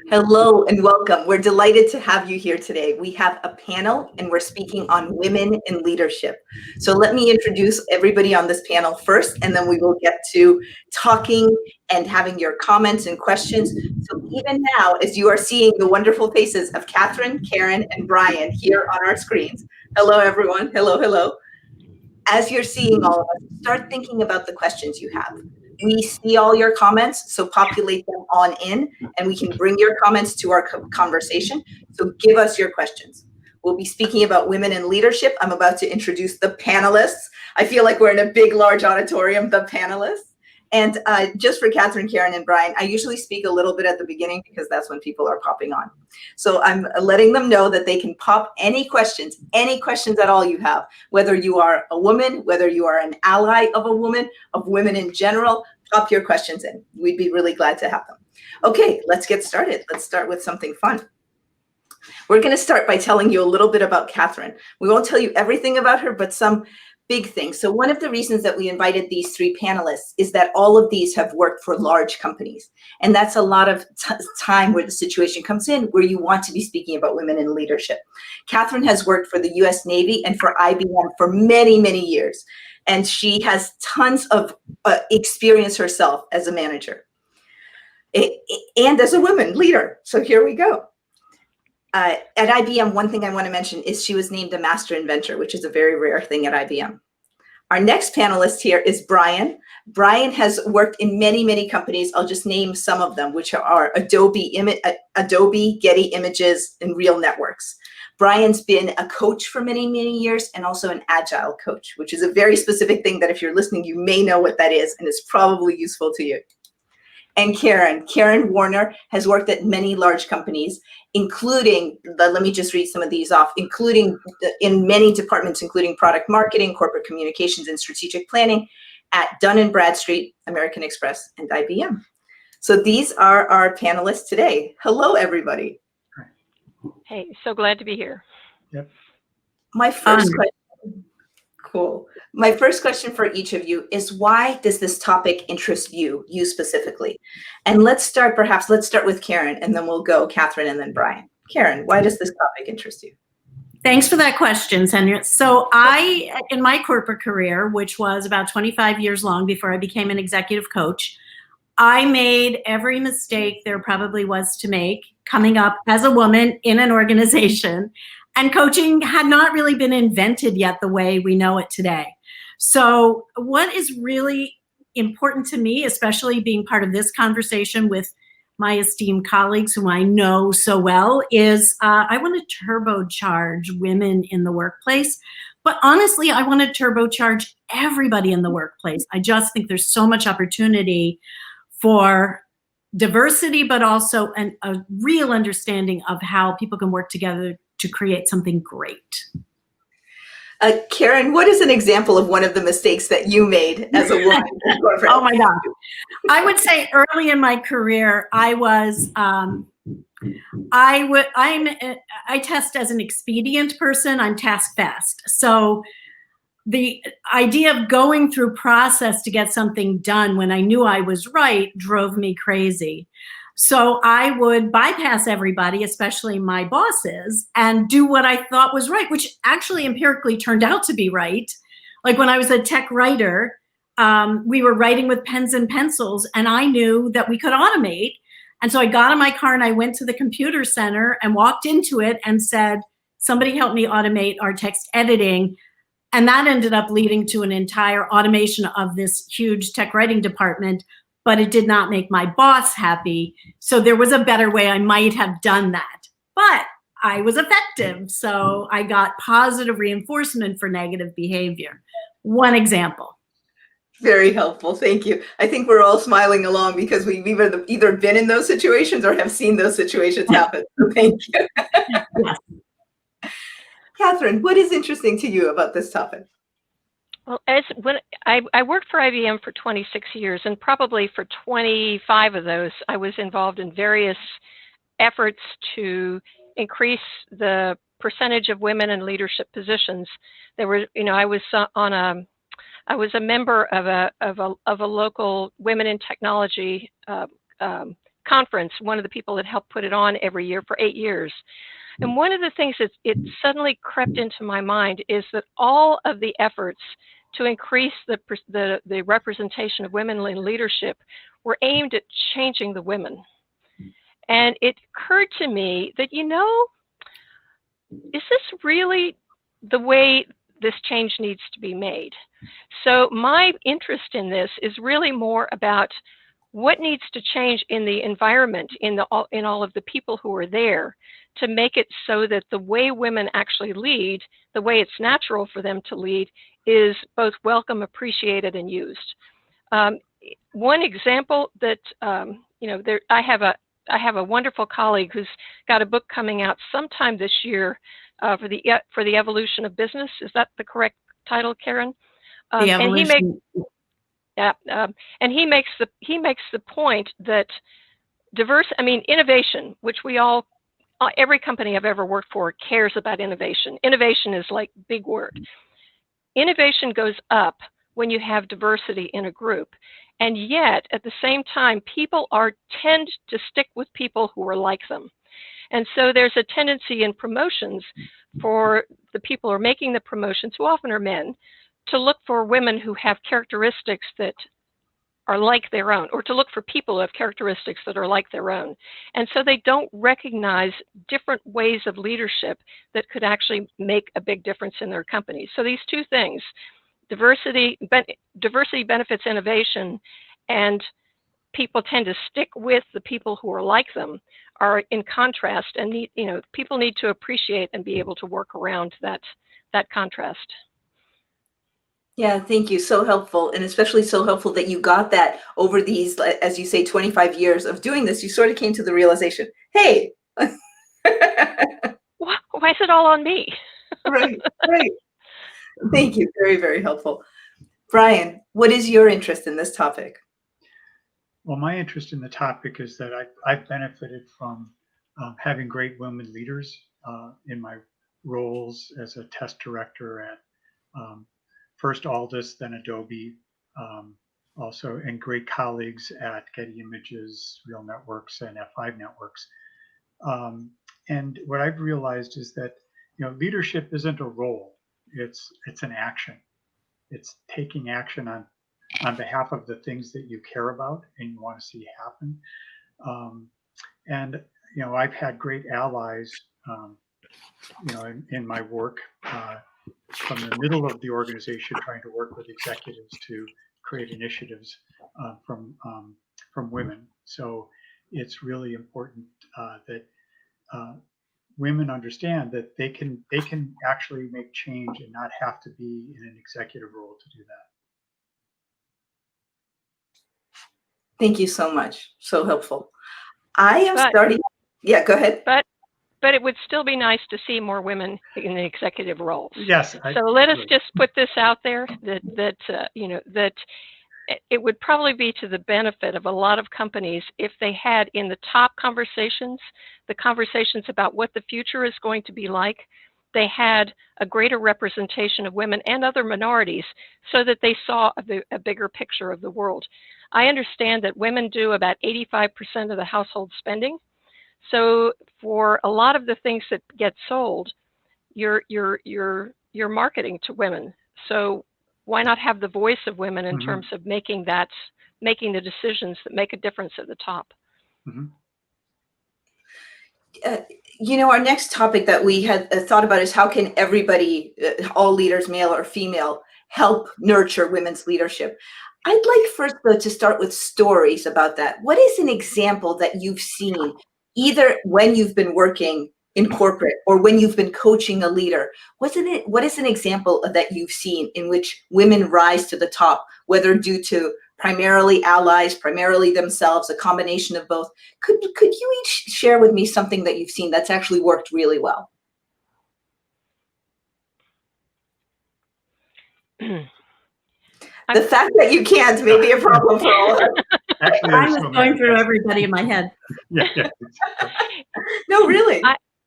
Hello and welcome. We're delighted to have you here today. We have a panel and we're speaking on women in leadership. So let me introduce everybody on this panel first, and then we will get to talking and having your comments and questions. So even now, as you are seeing the wonderful faces of Kathryn, Karen, and Brian here on our screens. Hello, everyone. Hello, hello. As you're seeing all of us, start thinking about the questions you have. We see all your comments, so populate them on in, and we can bring your comments to our conversation. So give us your questions. We'll be speaking about women in leadership. I'm about to introduce the panelists. I feel like we're in a big, large auditorium, the panelists. And just for Kathryn, Karen, and Brian, I usually speak a little bit at the beginning because that's when people are popping on. So I'm letting them know that they can pop any questions at all you have, whether you are a woman, whether you are an ally of a woman, of women in general, pop your questions in. We'd be really glad to have them. Okay, let's get started. Let's start with something fun. We're going to start by telling you a little bit about Kathryn. We won't tell you everything about her, but some big things. So one of the reasons that we invited these three panelists is that all of these have worked for large companies. And that's a lot of time where the situation comes in where you want to be speaking about women in leadership. Kathryn has worked for the US Navy and for IBM for many, many years. And she has tons of experience herself as a manager and as a woman leader. So here we go. At IBM, one thing I want to mention is she was named a master inventor, which is a very rare thing at IBM. Our next panelist here is Brian. Brian has worked in many, many companies. I'll just name some of them, which are Adobe, Getty Images, and Real Networks. Brian's been a coach for many, many years and also an agile coach, which is a very specific thing that if you're listening, you may know what that is, and it's probably useful to you. And Karen Warner has worked at many large companies, including, let me just read some of these off, including in many departments, including product marketing, corporate communications, and strategic planning at Dun & Bradstreet, American Express, and IBM. So these are our panelists today. Hello, everybody. Hey, so glad to be here. Yep. My first question. Cool. My first question for each of you is, why does this topic interest you specifically? And let's start with Karen, and then we'll go Kathryn and then Brian. Karen, why does this topic interest you? Thanks for that question, Sandra. So in my corporate career, which was about 25 years long before I became an executive coach, I made every mistake there probably was to make coming up as a woman in an organization. And coaching had not really been invented yet the way we know it today. So what is really important to me, especially being part of this conversation with my esteemed colleagues whom I know so well, is I want to turbocharge women in the workplace. But honestly, I want to turbocharge everybody in the workplace. I just think there's so much opportunity for diversity, but also a real understanding of how people can work together to create something great. Karen, what is an example of one of the mistakes that you made as a woman in corporate? Oh my God. I would say early in my career, I test as an expedient person. I'm task fast. So the idea of going through process to get something done when I knew I was right drove me crazy. So I would bypass everybody, especially my bosses, and do what I thought was right, which actually empirically turned out to be right. Like when I was a tech writer, we were writing with pens and pencils, and I knew that we could automate. And so I got in my car and I went to the computer center and walked into it and said, somebody help me automate our text editing. And that ended up leading to an entire automation of this huge tech writing department. But it did not make my boss happy. So there was a better way I might have done that. But I was effective. So I got positive reinforcement for negative behavior. One example. Very helpful. Thank you. I think we're all smiling along because we've either been in those situations or have seen those situations happen. So thank you. Yes. Kathryn, what is interesting to you about this topic? Well, when I worked for IBM for 26 years, and probably for 25 of those, I was involved in various efforts to increase the percentage of women in leadership positions. There were, I was a member of a local women in technology conference, one of the people that helped put it on every year for 8 years. And one of the things that it suddenly crept into my mind is that all of the efforts to increase the representation of women in leadership were aimed at changing the women. And it occurred to me that, you know, is this really the way this change needs to be made? So my interest in this is really more about what needs to change in the environment, in all of the people who are there, to make it so that the way women actually lead, the way it's natural for them to lead, is both welcome, appreciated, and used. One example that I have a wonderful colleague who's got a book coming out sometime this year for the evolution of business. Is that the correct title, Karen? The evolution. And he makes the point that innovation, which every company I've ever worked for cares about innovation. Innovation is like big word. Innovation goes up when you have diversity in a group. And yet, at the same time, people tend to stick with people who are like them. And so there's a tendency in promotions for the people who are making the promotions, who often are men, to look for women who have characteristics that are like their own, or to look for people who have characteristics that are like their own. And so they don't recognize different ways of leadership that could actually make a big difference in their companies. So these two things, diversity benefits innovation, and people tend to stick with the people who are like them, are in contrast, and people need to appreciate and be able to work around that contrast. Yeah, thank you. So helpful, and especially so helpful that you got that over these, as you say, 25 years of doing this. You sort of came to the realization, hey. Why is it all on me? Right. Thank you. Very, very helpful. Brian, what is your interest in this topic? Well, my interest in the topic is that I've benefited from having great women leaders in my roles as a test director at first Aldus, then Adobe, also, and great colleagues at Getty Images, Real Networks, and F5 Networks. And what I've realized is that leadership isn't a role; it's an action. It's taking action on behalf of the things that you care about and you want to see happen. And I've had great allies, in my work. From the middle of the organization, trying to work with executives to create initiatives from women. So it's really important that women understand that they can actually make change and not have to be in an executive role to do that. Thank you so much. So helpful. I am starting. Yeah, go ahead. But it would still be nice to see more women in the executive roles. Yes. So let us just put this out there that it would probably be to the benefit of a lot of companies if they had in the top conversations, the conversations about what the future is going to be like, they had a greater representation of women and other minorities so that they saw a bigger picture of the world. I understand that women do about 85% of the household spending. So for a lot of the things that get sold, you're marketing to women. So why not have the voice of women in terms of making the decisions that make a difference at the top? Our next topic that we had thought about is how can everybody, all leaders, male or female, help nurture women's leadership? I'd like first, though, to start with stories about that. What is an example that you've seen, either when you've been working in corporate or when you've been coaching a leader? What is an example that you've seen in which women rise to the top, whether due to primarily allies, primarily themselves, a combination of both? Could you each share with me something that you've seen that's actually worked really well? The fact that you can't may be a problem for all of us. Actually, I was going through everybody in my head. Yeah. No, really.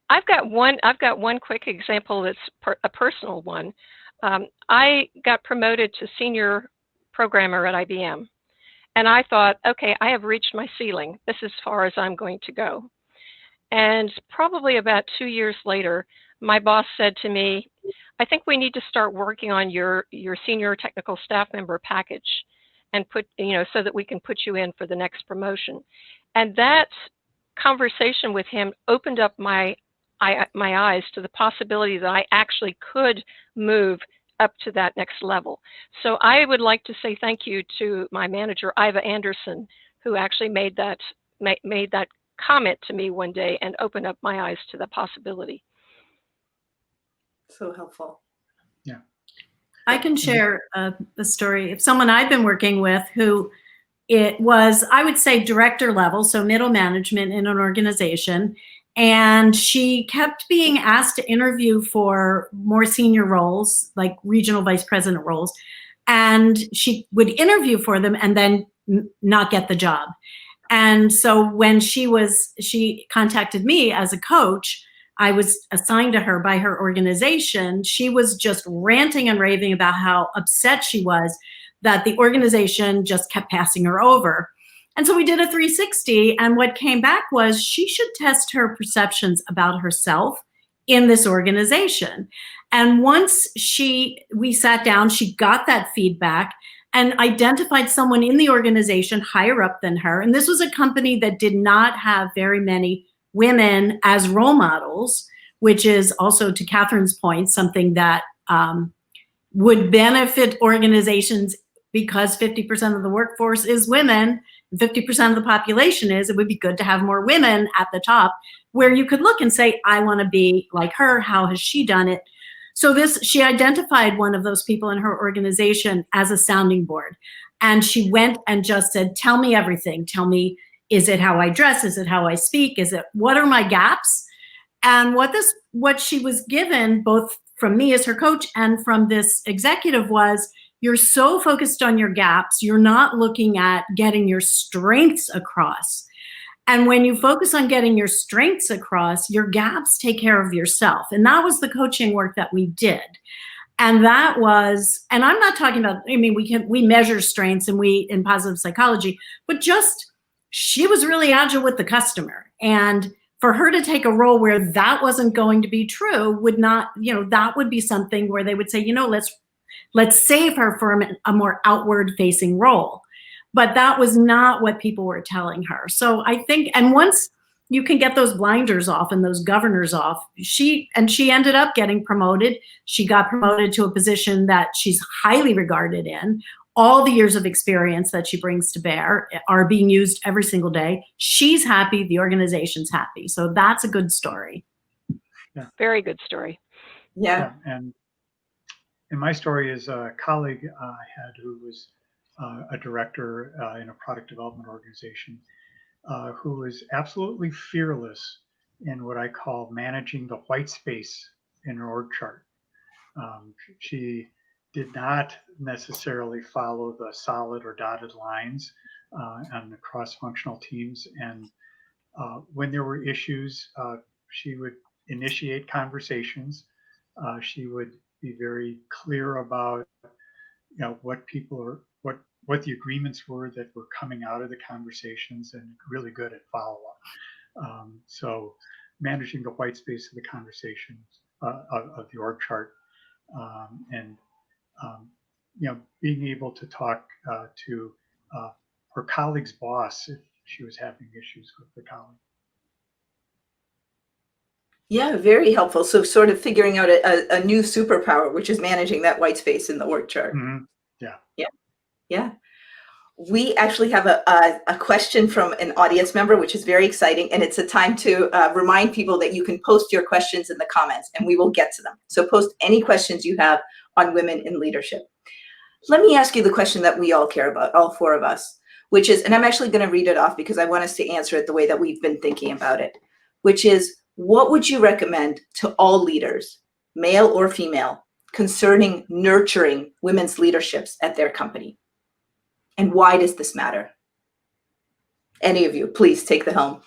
I've got one quick example that's a personal one. I got promoted to senior programmer at IBM, And I thought, okay, I have reached my ceiling. This is as far as I'm going to go. And probably about 2 years later, my boss said to me, I think we need to start working on your senior technical staff member package and put, so that we can put you in for the next promotion. And that conversation with him opened up my eyes to the possibility that I actually could move up to that next level. So I would like to say thank you to my manager, Iva Anderson, who actually made that comment to me one day and opened up my eyes to the possibility. So helpful. Yeah. I can share a story of someone I've been working with who it was, I would say, director level, so middle management in an organization. And she kept being asked to interview for more senior roles, like regional vice president roles. And she would interview for them and then not get the job. And so when she contacted me as a coach, I was assigned to her by her organization. She was just ranting and raving about how upset she was that the organization just kept passing her over. And so we did a 360, and what came back was she should test her perceptions about herself in this organization. And once we sat down, she got that feedback and identified someone in the organization higher up than her. And this was a company that did not have very many women as role models, which is also, to Kathryn's point, something that would benefit organizations, because 50% of the workforce is women, 50% of the population is. It would be good to have more women at the top where you could look and say, I want to be like her. How has she done it? So she identified one of those people in her organization as a sounding board. And she went and just said, tell me everything. Tell me, is it how I dress? Is it how I speak? What are my gaps? And what she was given, both from me as her coach and from this executive, was, you're so focused on your gaps, you're not looking at getting your strengths across. And when you focus on getting your strengths across, your gaps take care of yourself. And that was the coaching work that we did. And that was, and I'm not talking about, I mean, we measure strengths and in positive psychology, but just, she was really agile with the customer. And for her to take a role where that wasn't going to be true would not, that would be something where they would say, let's save her for a more outward facing role. But that was not what people were telling her. So I think, and once you can get those blinders off and those governors off, she ended up getting promoted. She got promoted to a position that she's highly regarded in. All the years of experience that she brings to bear are being used every single day. She's happy, the organization's happy. So that's a good story. Yeah. Very good story. Yeah. And my story is a colleague I had who was a director in a product development organization who was absolutely fearless in what I call managing the white space in her org chart. She did not necessarily follow the solid or dotted lines on the cross-functional teams. And when there were issues, she would initiate conversations. She would be very clear about what people are, what the agreements were that were coming out of the conversations, and really good at follow-up. So managing the white space of the conversations of the org chart, and being able to talk to her colleague's boss if she was having issues with the colleague. Yeah, very helpful. So sort of figuring out a new superpower, which is managing that white space in the org chart. Mm-hmm. Yeah. Yeah. Yeah. We actually have a question from an audience member, which is very exciting. And it's a time to remind people that you can post your questions in the comments and we will get to them. So post any questions you have on women in leadership. Let me ask you the question that we all care about, all four of us, which is, and I'm actually going to read it off because I want us to answer it the way that we've been thinking about it, which is, what would you recommend to all leaders, male or female, concerning nurturing women's leaderships at their company? And why does this matter? Any of you, please take the helm.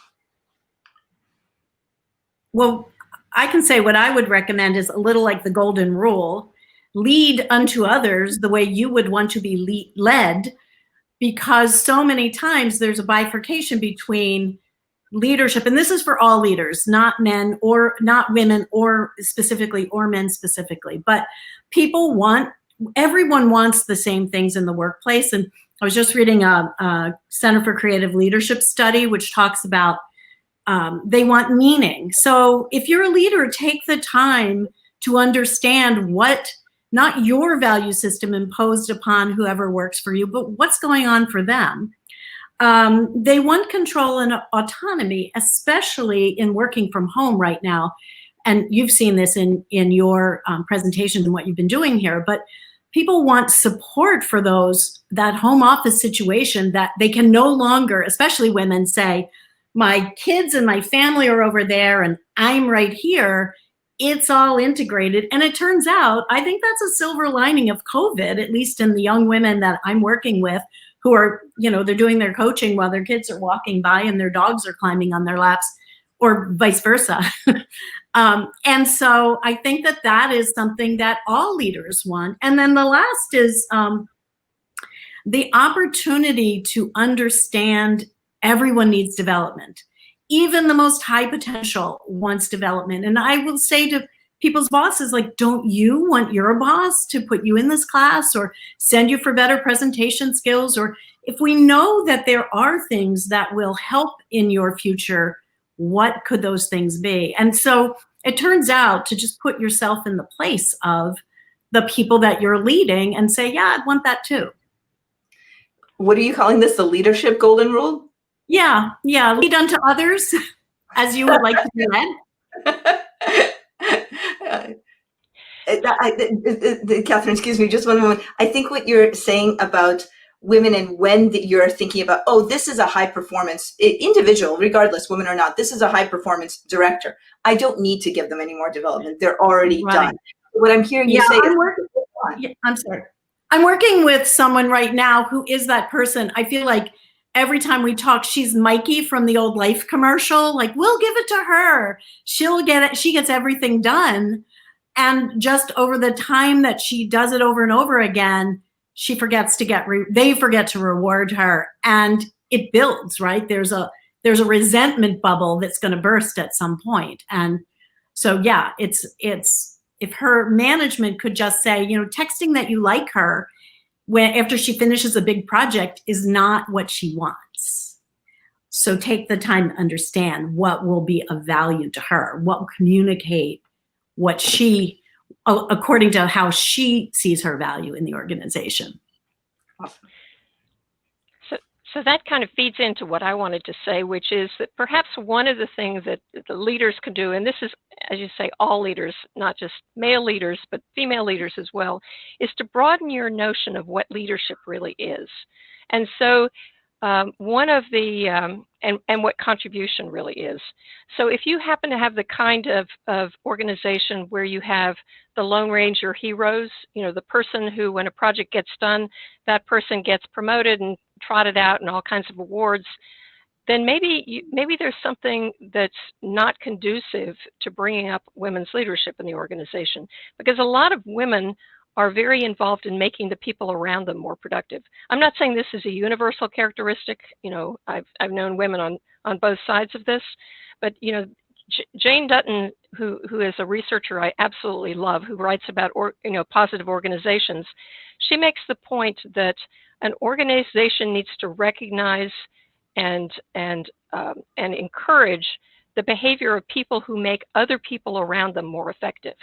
Well, I can say what I would recommend is a little like the golden rule: lead unto others the way you would want to be led. because so many times there's a bifurcation between leadership, and this is for all leaders, not men or not women or specifically or men specifically, but everyone wants the same things in the workplace. And I was just reading a Center for Creative Leadership study, which talks about they want meaning. So if you're a leader, take the time to understand not your value system imposed upon whoever works for you, but what's going on for them. They want control and autonomy, especially in working from home right now. And you've seen this in your presentation and what you've been doing here, but people want support for that home office situation that they can no longer, especially women, say, my kids and my family are over there and I'm right here. It's all integrated. And it turns out, I think that's a silver lining of COVID, at least in the young women that I'm working with, who are, they're doing their coaching while their kids are walking by and their dogs are climbing on their laps, or vice versa. And so I think that is something that all leaders want. And then the last is the opportunity to understand everyone needs development. Even the most high potential wants development. And I will say to people's bosses, like, don't you want your boss to put you in this class or send you for better presentation skills? Or if we know that there are things that will help in your future, what could those things be? And so it turns out to just put yourself in the place of the people that you're leading and say, yeah, I'd want that too. What are you calling this? The leadership golden rule? Yeah. Lead unto others as you would like to be led. Kathryn, excuse me, just one moment. I think what you're saying about women and when you're thinking about, this is a high performance individual, regardless, women or not, this is a high performance director. I don't need to give them any more development. They're already done. What I'm hearing you say I'm sorry. I'm working with someone right now who is that person. I feel like every time we talk, she's Mikey from the old Life commercial. Like, we'll give it to her. She'll get it. She gets everything done. And just over the time that she does it over and over again, she forgets to they forget to reward her, and it builds, right? There's a resentment bubble that's going to burst at some point. And so, yeah, it's if her management could just say, texting that you like her after she finishes a big project is not what she wants. So take the time to understand what will be of value to her, what will communicate what she, according to how she sees her value in the organization. Awesome. So that kind of feeds into what I wanted to say, which is that perhaps one of the things that the leaders can do, and this is, as you say, all leaders, not just male leaders, but female leaders as well, is to broaden your notion of what leadership really is. And so one of the, and what contribution really is. So if you happen to have the kind of organization where you have the Lone Ranger heroes, the person who, when a project gets done, that person gets promoted and trotted out and all kinds of awards, then maybe there's something that's not conducive to bringing up women's leadership in the organization, because a lot of women are very involved in making the people around them more productive. I'm not saying this is a universal characteristic. I've known women on both sides of this, but Jane Dutton, who is a researcher I absolutely love, who writes about positive organizations, she makes the point that an organization needs to recognize and encourage the behavior of people who make other people around them more effective.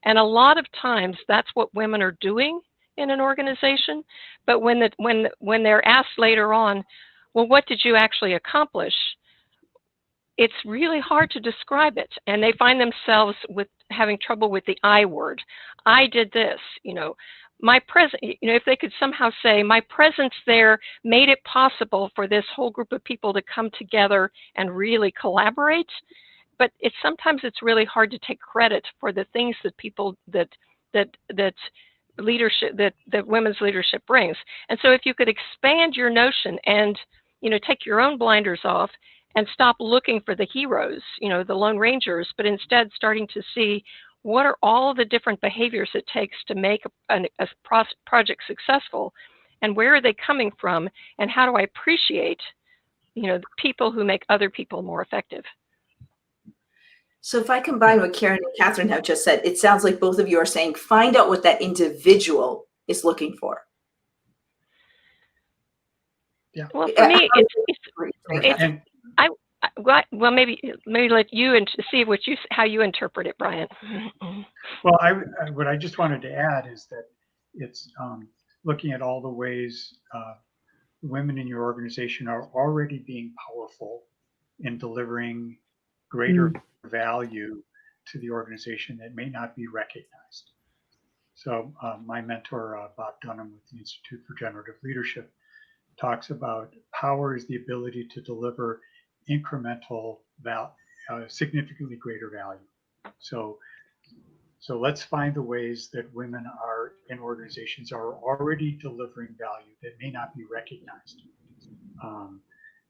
And a lot of times that's what women are doing in an organization. But when they're asked later on, well, what did you actually accomplish? It's really hard to describe it. And they find themselves having trouble with the I word. I did this, my presence, if they could somehow say, my presence there made it possible for this whole group of people to come together and really collaborate. But sometimes it's really hard to take credit for the things that people that leadership that women's leadership brings. And so if you could expand your notion and take your own blinders off and stop looking for the heroes, the Lone Rangers, but instead starting to see what are all the different behaviors it takes to make a project successful, and where are they coming from, and how do I appreciate, the people who make other people more effective? So if I combine what Karen and Kathryn have just said, it sounds like both of you are saying, find out what that individual is looking for. Yeah. Well, for me, well, maybe let you and see how you interpret it, Brian. Well, what I just wanted to add is that it's looking at all the ways women in your organization are already being powerful in delivering greater value to the organization that may not be recognized. So my mentor, Bob Dunham with the Institute for Generative Leadership, talks about power is the ability to deliver incremental significantly greater value. So let's find the ways that women are in organizations are already delivering value that may not be recognized,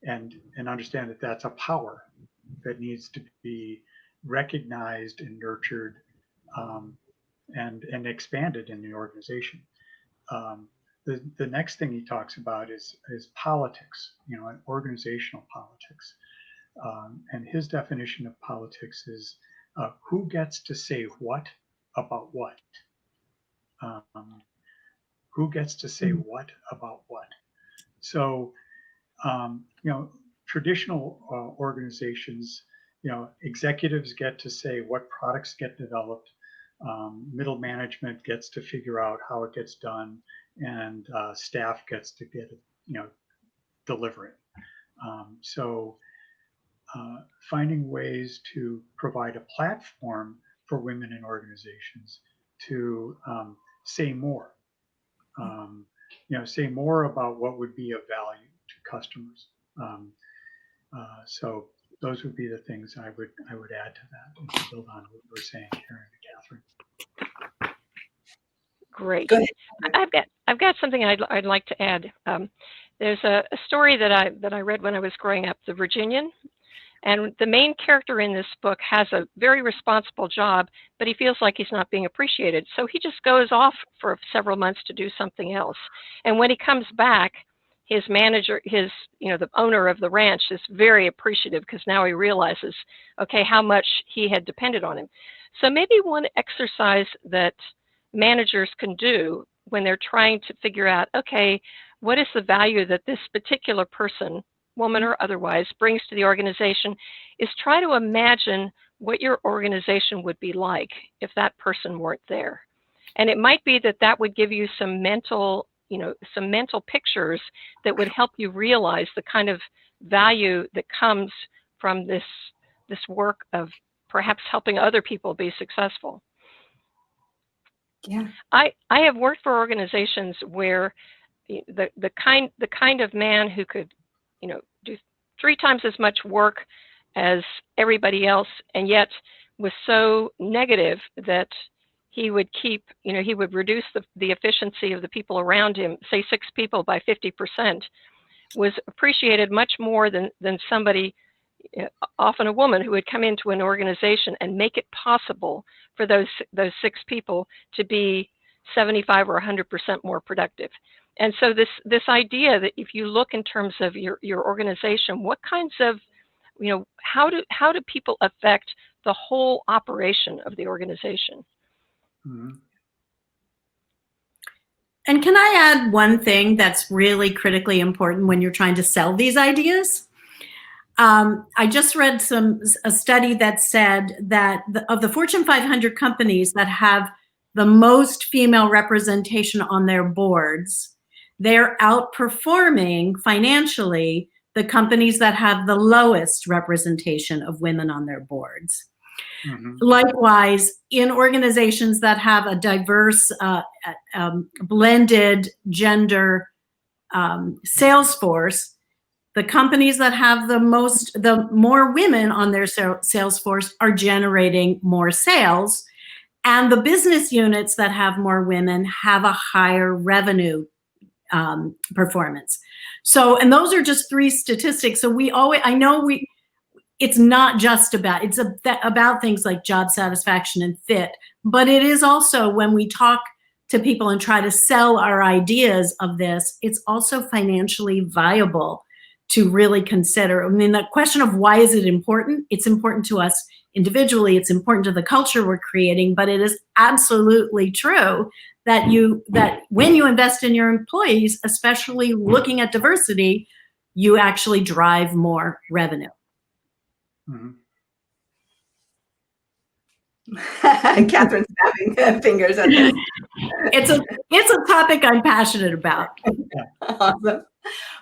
and understand that that's a power that needs to be recognized and nurtured, and expanded in the organization. The next thing he talks about is politics, and organizational politics. And his definition of politics is who gets to say what about what? Who gets to say what about what? So, traditional organizations, executives get to say what products get developed, middle management gets to figure out how it gets done, and staff gets to deliver it. So finding ways to provide a platform for women in organizations to say more, say more about what would be of value to customers. So those would be the things I would add to that and to build on what you were saying, Karen and Kathryn. Great. I've got something I'd like to add. There's a story that I read when I was growing up, The Virginian, and the main character in this book has a very responsible job, but he feels like he's not being appreciated. So he just goes off for several months to do something else. And when he comes back, his manager, the owner of the ranch, is very appreciative because now he realizes, okay, how much he had depended on him. So maybe one exercise that managers can do when they're trying to figure out, okay, what is the value that this particular person, woman or otherwise, brings to the organization, is try to imagine what your organization would be like if that person weren't there. And it might be that would give you some mental pictures that would help you realize the kind of value that comes from this work of perhaps helping other people be successful. Yeah. I have worked for organizations where the kind of man who could, do 3 times as much work as everybody else, and yet was so negative that he would he would reduce the efficiency of the people around him, say 6 people, by 50%, was appreciated much more than somebody, often a woman, who would come into an organization and make it possible for those 6 people to be 75 or 100% more productive. And so this idea that if you look in terms of your organization, what kinds of, how do people affect the whole operation of the organization? Mm-hmm. And can I add one thing that's really critically important when you're trying to sell these ideas? I just read a study that said that of the Fortune 500 companies that have the most female representation on their boards, they're outperforming financially the companies that have the lowest representation of women on their boards. Mm-hmm. Likewise, in organizations that have a diverse, blended gender sales force, the companies that have the more women on their sales force are generating more sales, and the business units that have more women have a higher revenue performance. So, and those are just 3 statistics. So it's not just about, it's about things like job satisfaction and fit, but it is also when we talk to people and try to sell our ideas of this, it's also financially viable to really consider. I mean, the question of why is it important? It's important to us individually. It's important to the culture we're creating, but it is absolutely true that when you invest in your employees, especially looking at diversity, you actually drive more revenue. Mhm. Kathryn's snapping fingers at this. It's a topic I'm passionate about. Awesome.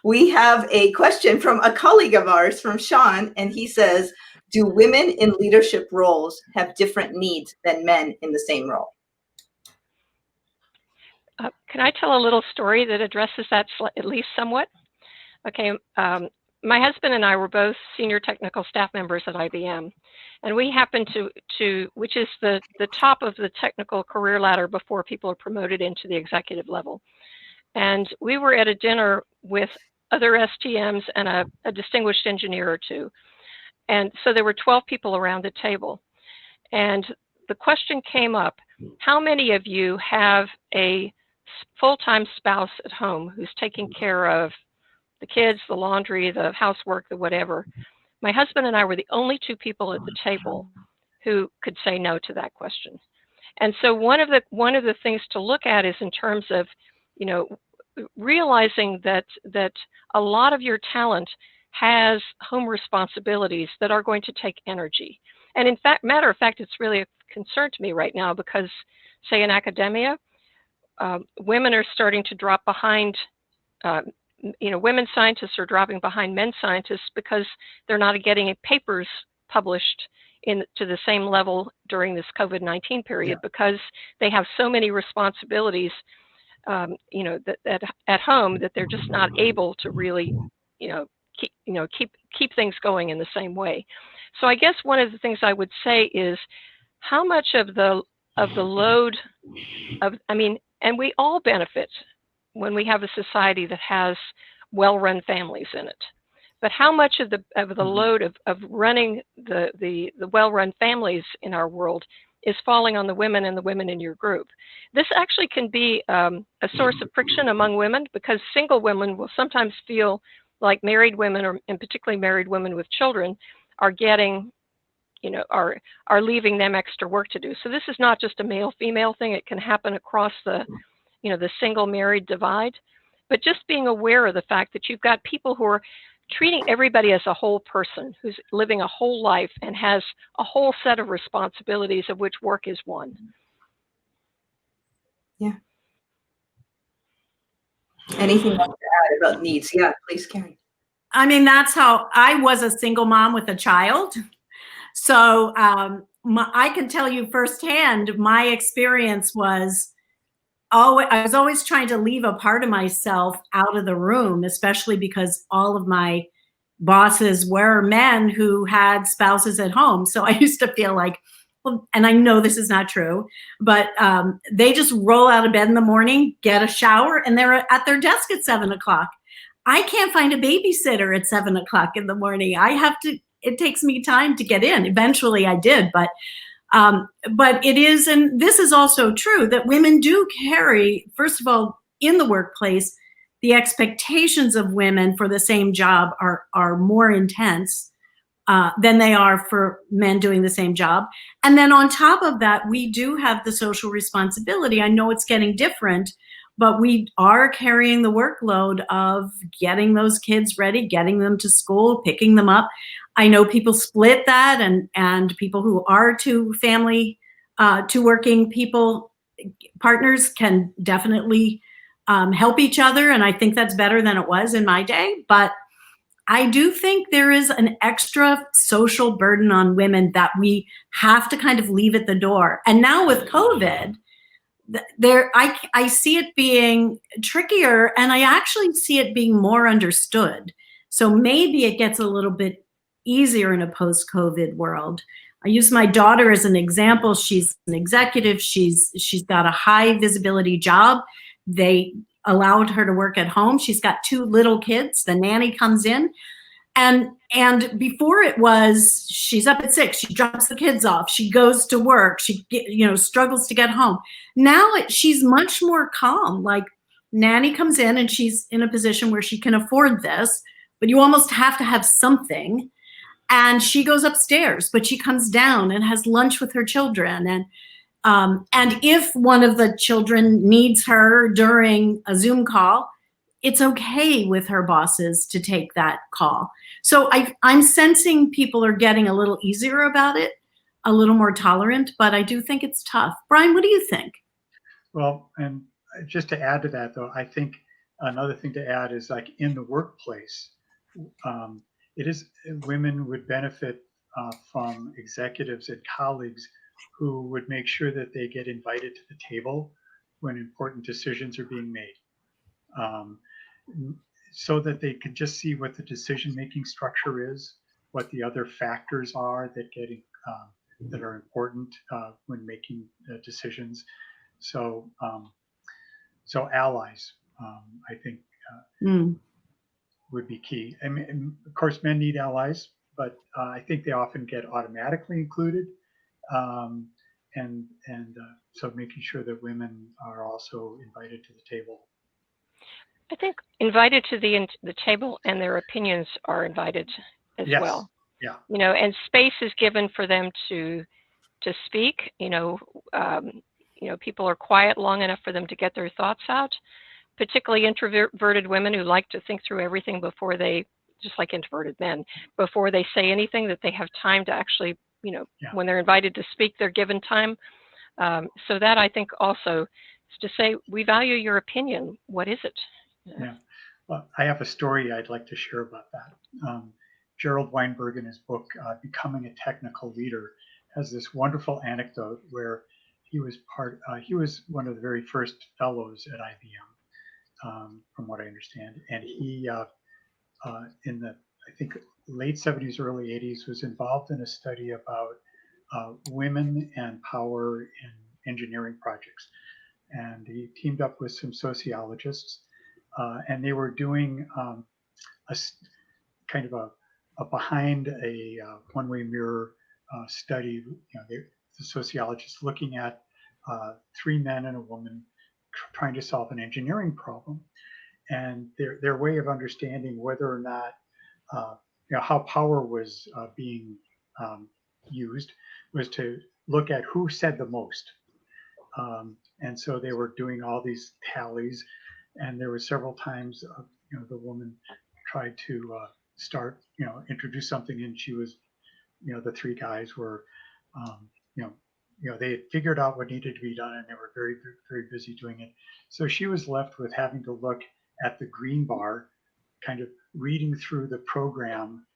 We have a question from a colleague of ours, from Sean, and he says, do women in leadership roles have different needs than men in the same role? Can I tell a little story that addresses that at least somewhat? Okay, my husband and I were both senior technical staff members at IBM, and we happened to which is the top of the technical career ladder before people are promoted into the executive level. And we were at a dinner with other STMs and a distinguished engineer or two. And so there were 12 people around the table. And the question came up, how many of you have a full-time spouse at home who's taking care of the kids, the laundry, the housework, the whatever? My husband and I were the only two people at the table who could say no to that question. And so one of the things to look at is in terms of, you know, realizing that a lot of your talent has home responsibilities that are going to take energy. And in fact, matter of fact, it's really a concern to me right now because, say, in academia, women are starting to drop behind. Women scientists are dropping behind men scientists because they're not getting papers published to the same level during this COVID-19 period, because they have so many responsibilities, that at home, that they're just not able to really, keep things going in the same way. So I guess one of the things I would say is how much of the load of, and we all benefit when we have a society that has well-run families in it. But how much of the load of running the well-run families in our world is falling on the women and the women in your group? This actually can be a source of friction among women, because single women will sometimes feel like married women, and particularly married women with children, are getting, are leaving them extra work to do. So this is not just a male-female thing. It can happen across the single married divide. But just being aware of the fact that you've got people who are treating everybody as a whole person, who's living a whole life and has a whole set of responsibilities, of which work is one. Yeah. Anything else to add about needs? Yeah, please, Karen. That's how I was, a single mom with a child. So I can tell you firsthand, my experience was, I was always trying to leave a part of myself out of the room, especially because all of my bosses were men who had spouses at home. So I used to feel like, well, and I know this is not true, but they just roll out of bed in the morning, get a shower, and they're at their desk at 7 o'clock. I can't find a babysitter at 7 o'clock in the morning. It takes me time to get in. Eventually I did, but it is, and this is also true, that women do carry, first of all, in the workplace, the expectations of women for the same job are more intense than they are for men doing the same job. And then on top of that, we do have the social responsibility. I know it's getting different, but we are carrying the workload of getting those kids ready, getting them to school, picking them up. I know people split that, and people who are two working people, partners, can definitely help each other. And I think that's better than it was in my day. But I do think there is an extra social burden on women that we have to kind of leave at the door. And now with COVID, I see it being trickier, and I actually see it being more understood. So maybe it gets a little bit easier in a post-COVID world. I use my daughter as an example. She's an executive. She's got a high visibility job. They allowed her to work at home. She's got 2 little kids. The nanny comes in. And before it was, she's up at 6, she drops the kids off, she goes to work, she struggles to get home. Now she's much more calm. Like, nanny comes in and she's in a position where she can afford this, but you almost have to have something. And she goes upstairs, but she comes down and has lunch with her children. And if one of the children needs her during a Zoom call, it's okay with her bosses to take that call. So I'm sensing people are getting a little easier about it, a little more tolerant, but I do think it's tough. Brian, what do you think? Well, and just to add to that, though, I think another thing to add is, like, in the workplace, it is, women would benefit from executives and colleagues who would make sure that they get invited to the table when important decisions are being made, so that they can just see what the decision-making structure is, what the other factors are that are important when making decisions. So allies, I think, would be key. I mean, of course, men need allies, but I think they often get automatically included. So making sure that women are also invited to the table. I think invited to the table, and their opinions are invited as Yes. well. Yeah. And space is given for them to speak. People are quiet long enough for them to get their thoughts out, particularly introverted women who like to think through everything before they, just like introverted men, before they say anything, that they have time to actually, when they're invited to speak, they're given time. So that, I think, also is to say, we value your opinion. What is it? Yeah. Well, I have a story I'd like to share about that. Gerald Weinberg, in his book, Becoming a Technical Leader, has this wonderful anecdote where he was one of the very first fellows at IBM, from what I understand. And he, in the, I think, late 70s, early 80s, was involved in a study about women and power in engineering projects. And he teamed up with some sociologists, and they were doing a kind of a behind a one-way mirror study. The sociologists looking at 3 men and a woman trying to solve an engineering problem, and their way of understanding whether or not how power was being used was to look at who said the most. And so they were doing all these tallies, and there were several times the woman tried to introduce something, and she was, the 3 guys were, they had figured out what needed to be done, and they were very, very busy doing it. So she was left with having to look at the green bar, kind of reading through the program,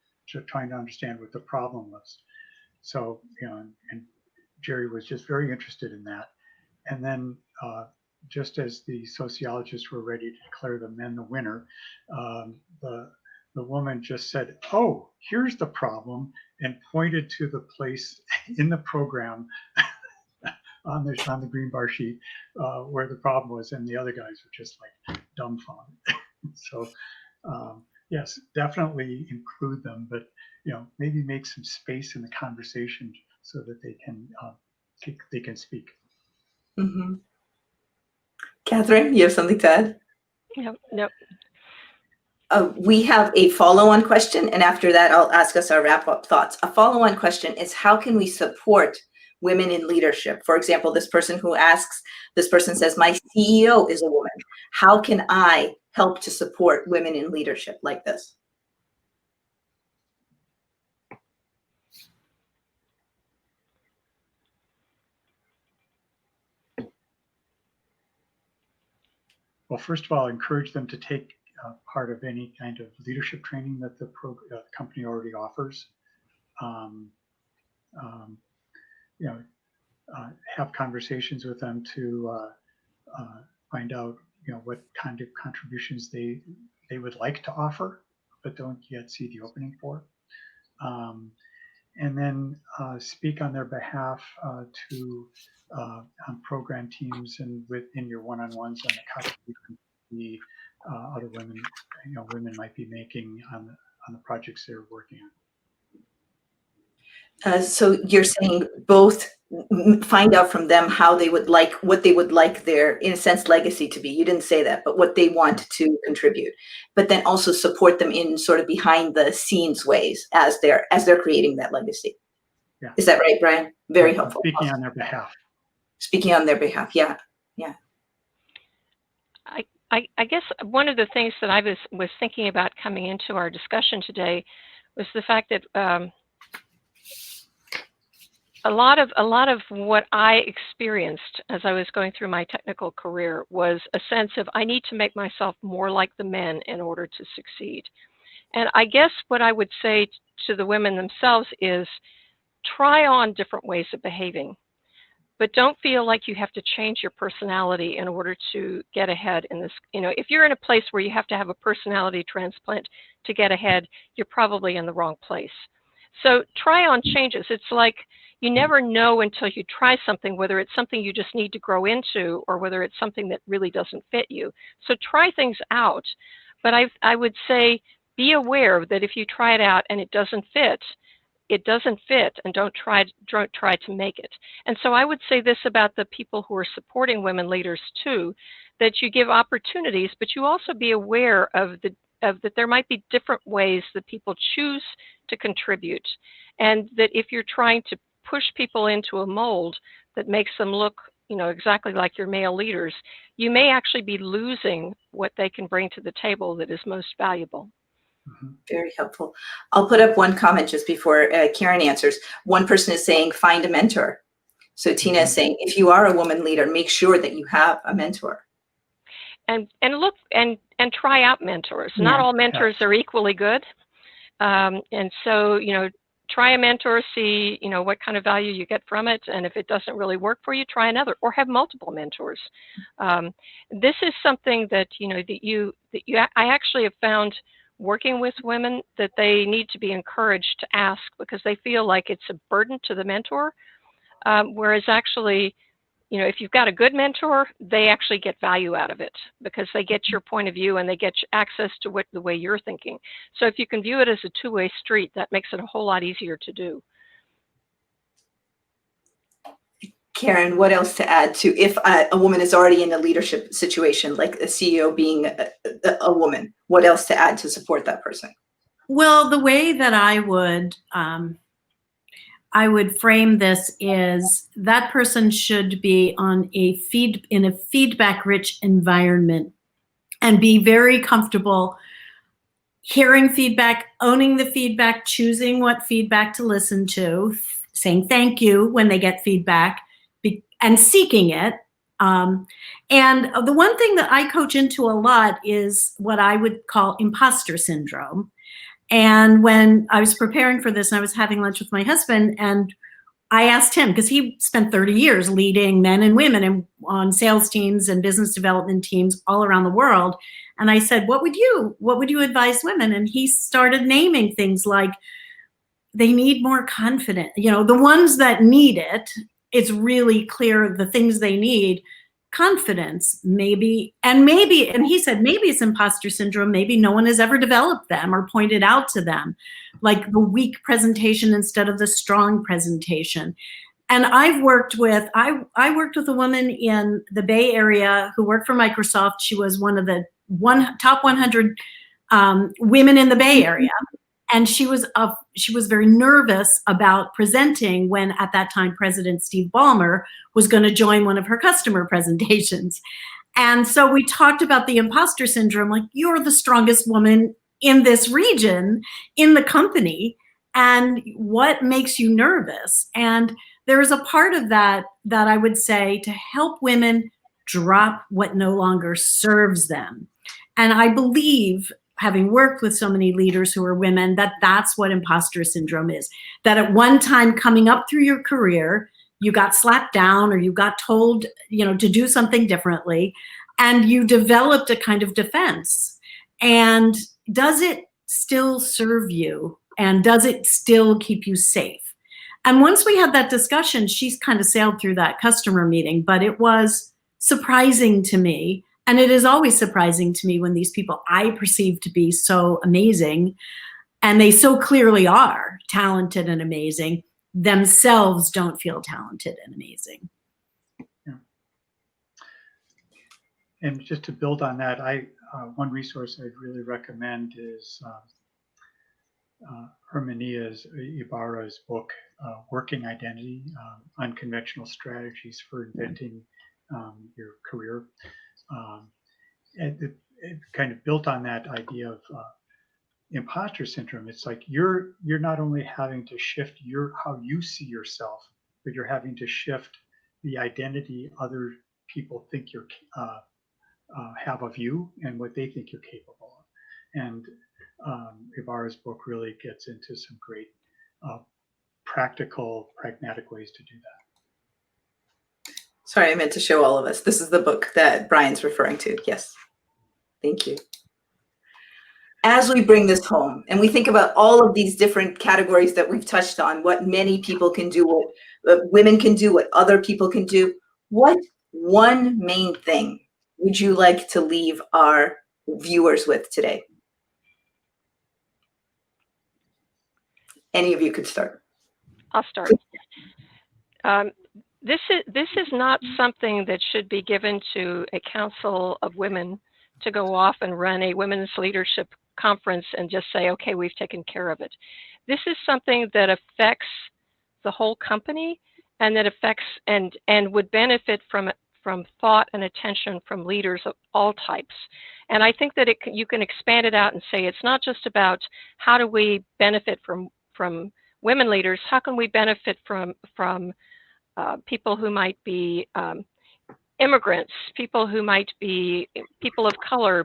trying to understand what the problem was. So, and Jerry was just very interested in that. And then just as the sociologists were ready to declare the men the winner, the woman just said, "Oh, here's the problem," and pointed to the place in the program on the green bar sheet where the problem was, and the other guys were just like dumbfounded. So yes, definitely include them, but maybe make some space in the conversation so that they can speak. Mm-hmm. Kathryn, you have something to add? Nope. We have a follow-on question, and after that, I'll ask us our wrap-up thoughts. A follow-on question is, how can we support women in leadership? For example, this person says, my CEO is a woman. How can I help to support women in leadership like this? Well, first of all, encourage them to take part of any kind of leadership training that the company already offers. Have conversations with them to find out, what kind of contributions they would like to offer, but don't yet see the opening for. And then speak on their behalf on program teams and in your one-on-ones on the contribution the other women, women might be making on the projects they're working on. So you're saying both find out from them how they would like, what they would like their, in a sense, legacy to be. You didn't say that, but what they want to contribute, but then also support them in sort of behind the scenes ways as they're creating that legacy. Yeah. Is that right, Brian? Very Yeah, helpful. Speaking on their behalf. Speaking on their behalf. Yeah. Yeah. I guess one of the things that I was thinking about coming into our discussion today was the fact that a lot of what I experienced as I was going through my technical career was a sense of I need to make myself more like the men in order to succeed. And I guess what I would say to the women themselves is try on different ways of behaving, but don't feel like you have to change your personality in order to get ahead in this. You know, if you're in a place where you have to have a personality transplant to get ahead, you're probably in the wrong place. So try on changes. It's like you never know until you try something, whether it's something you just need to grow into or whether it's something that really doesn't fit you. So try things out. But I would say be aware that if you try it out and it doesn't fit, and don't try to make it. And so I would say this about the people who are supporting women leaders too, that you give opportunities, but you also be aware of that there might be different ways that people choose to contribute. And that if you're trying to push people into a mold that makes them look, you know, exactly like your male leaders, you may actually be losing what they can bring to the table that is most valuable. Very helpful. I'll put up one comment just before Karen answers. One person is saying, find a mentor. So Tina is saying, if you are a woman leader, make sure that you have a mentor. And look and try out mentors. Yeah. Not all mentors are equally good. And so, you know, try a mentor, see, you know, what kind of value you get from it. And if it doesn't really work for you, try another or have multiple mentors. This is something that, you know, I actually have found working with women that they need to be encouraged to ask because they feel like it's a burden to the mentor. Whereas actually, you know, if you've got a good mentor, they actually get value out of it because they get your point of view and they get access to the way you're thinking. So if you can view it as a two-way street, that makes it a whole lot easier to do. Karen, what else to add to if a woman is already in a leadership situation, like a CEO being a woman, what else to add to support that person? Well, the way that I would frame this is that person should be in a feedback-rich environment and be very comfortable hearing feedback, owning the feedback, choosing what feedback to listen to, saying thank you when they get feedback, and seeking it. And the one thing that I coach into a lot is what I would call imposter syndrome. And when I was preparing for this, and I was having lunch with my husband, and I asked him, because he spent 30 years leading men and women on sales teams and business development teams all around the world. And I said, what would you advise women? And he started naming things like they need more confidence. You know, the ones that need it, it's really clear the things they need. Confidence, maybe, and he said, maybe it's imposter syndrome. Maybe no one has ever developed them or pointed out to them, like the weak presentation instead of the strong presentation. And I worked with a woman in the Bay Area who worked for Microsoft. She was one of the top 100 women in the Bay Area. And she was very nervous about presenting when, at that time, President Steve Ballmer was going to join one of her customer presentations. And so we talked about the imposter syndrome, like, you're the strongest woman in this region, in the company, and what makes you nervous? And there is a part of that I would say to help women drop what no longer serves them. And I believe, having worked with so many leaders who are women, that's what imposter syndrome is. That at one time coming up through your career, you got slapped down or you got told, you know, to do something differently, and you developed a kind of defense. And does it still serve you? And does it still keep you safe? And once we had that discussion, she's kind of sailed through that customer meeting, but it was surprising to me. And it is always surprising to me when these people I perceive to be so amazing and they so clearly are talented and amazing, themselves don't feel talented and amazing. Yeah. And just to build on that, one resource I'd really recommend is Herminia's Ibarra's book, Working Identity, Unconventional Strategies for Inventing Your Career. It kind of built on that idea of imposter syndrome. It's like you're not only having to shift how you see yourself, but you're having to shift the identity other people think you're have of you and what they think you're capable of. And Ibarra's book really gets into some great practical, pragmatic ways to do that. Sorry, I meant to show all of us. This is the book that Brian's referring to. Yes. Thank you. As we bring this home and we think about all of these different categories that we've touched on, what many people can do, what women can do, what other people can do, what one main thing would you like to leave our viewers with today? Any of you could start. I'll start. This is not something that should be given to a council of women to go off and run a women's leadership conference and just say, okay, we've taken care of it. This is something that affects the whole company and that affects and would benefit from thought and attention from leaders of all types. And I think that you can expand it out and say it's not just about how do we benefit from women leaders, how can we benefit from people who might be immigrants, people who might be people of color,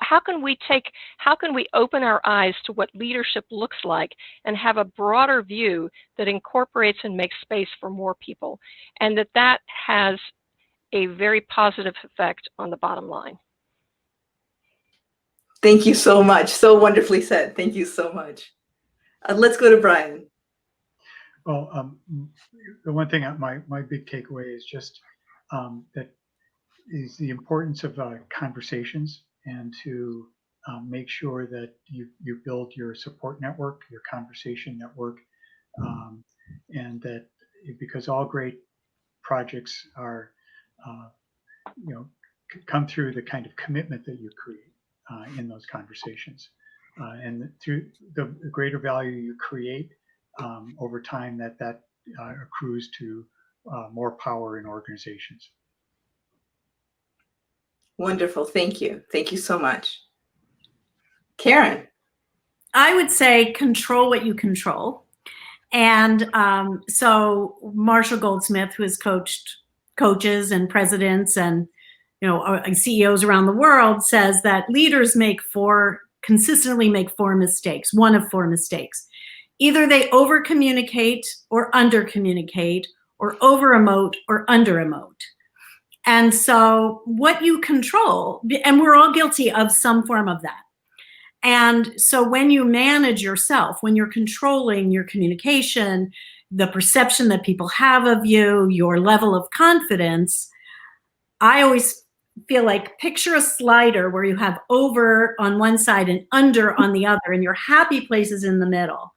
how can we open our eyes to what leadership looks like and have a broader view that incorporates and makes space for more people, and that has a very positive effect on the bottom line. Thank you so much. So wonderfully said. Thank you so much. Let's go to Brian. Well, the one thing, my big takeaway is just that is the importance of conversations and to make sure that you build your support network, your conversation network, and that because all great projects are, come through the kind of commitment that you create in those conversations. And through the greater value you create over time, that accrues to more power in organizations. Wonderful. Thank you. Thank you so much. Karen. I would say control what you control. And so Marshall Goldsmith, who has coached coaches and presidents and CEOs around the world, says that leaders consistently make four mistakes, one of four mistakes. Either they over communicate or under communicate, or over emote or under emote. And so what you control, and we're all guilty of some form of that. And so when you manage yourself, when you're controlling your communication, the perception that people have of you, your level of confidence, I always feel like picture a slider where you have over on one side and under on the other, and your happy place is in the middle.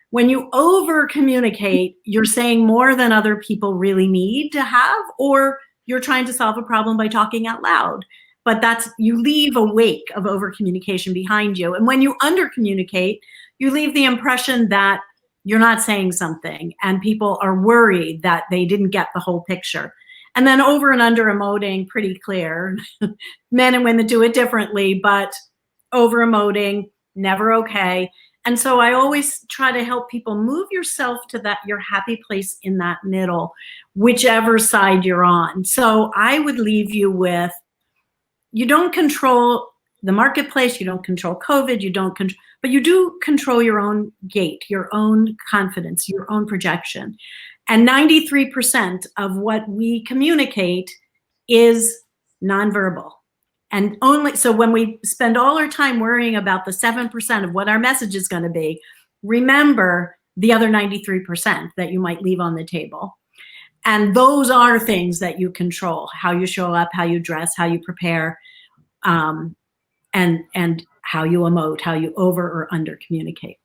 When you over communicate, you're saying more than other people really need to have, or you're trying to solve a problem by talking out loud. But you leave a wake of over communication behind you. And when you under communicate, you leave the impression that you're not saying something and people are worried that they didn't get the whole picture. And then over and under emoting, pretty clear. Men and women do it differently, but over emoting, never okay. And so I always try to help people move yourself to your happy place in that middle, whichever side you're on. So I would leave you with, you don't control the marketplace, you don't control COVID, but you do control your own gait, your own confidence, your own projection. And 93% of what we communicate is nonverbal. And so when we spend all our time worrying about the 7% of what our message is going to be, remember the other 93% that you might leave on the table. And those are things that you control: how you show up, how you dress, how you prepare, and how you emote, how you over or under communicate.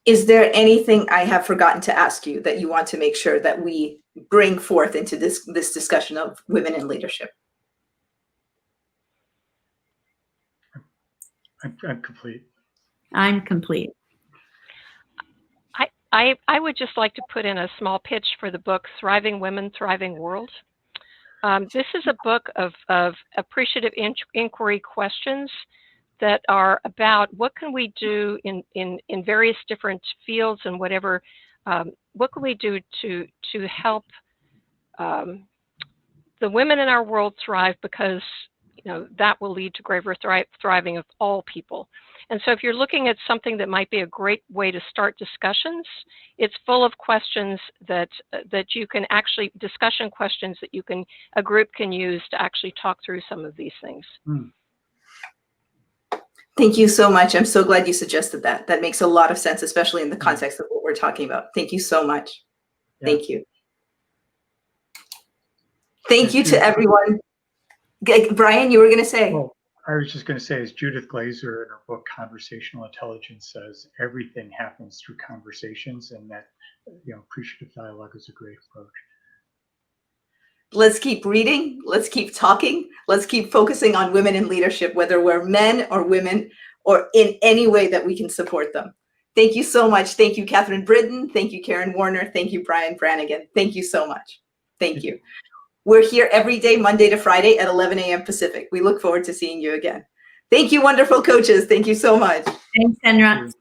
Is there anything I have forgotten to ask you that you want to make sure that we bring forth into this discussion of women in leadership? I'm complete. I'm complete. I would just like to put in a small pitch for the book, Thriving Women, Thriving World. This is a book of appreciative inquiry questions that are about what can we do in various different fields and whatever, what can we do to help the women in our world thrive, because that will lead to greater thriving of all people. And so if you're looking at something that might be a great way to start discussions, it's full of questions that you can actually, discussion questions that a group can use to actually talk through some of these things. Thank you so much. I'm so glad you suggested that. That makes a lot of sense, especially in the context of what we're talking about. Thank you so much. Yeah. Thank you. Thank you to everyone. Brian, you were going to say? Well, I was just going to say, as Judith Glaser in her book Conversational Intelligence says, everything happens through conversations, and that appreciative dialogue is a great approach. Let's keep reading. Let's keep talking. Let's keep focusing on women in leadership, whether we're men or women, or in any way that we can support them. Thank you so much. Thank you, Kathryn Britton. Thank you, Karen Warner. Thank you, Brian Branagan. Thank you so much. Thank you. We're here every day, Monday to Friday at 11 a.m. Pacific. We look forward to seeing you again. Thank you, wonderful coaches. Thank you so much. Thanks, Sandra.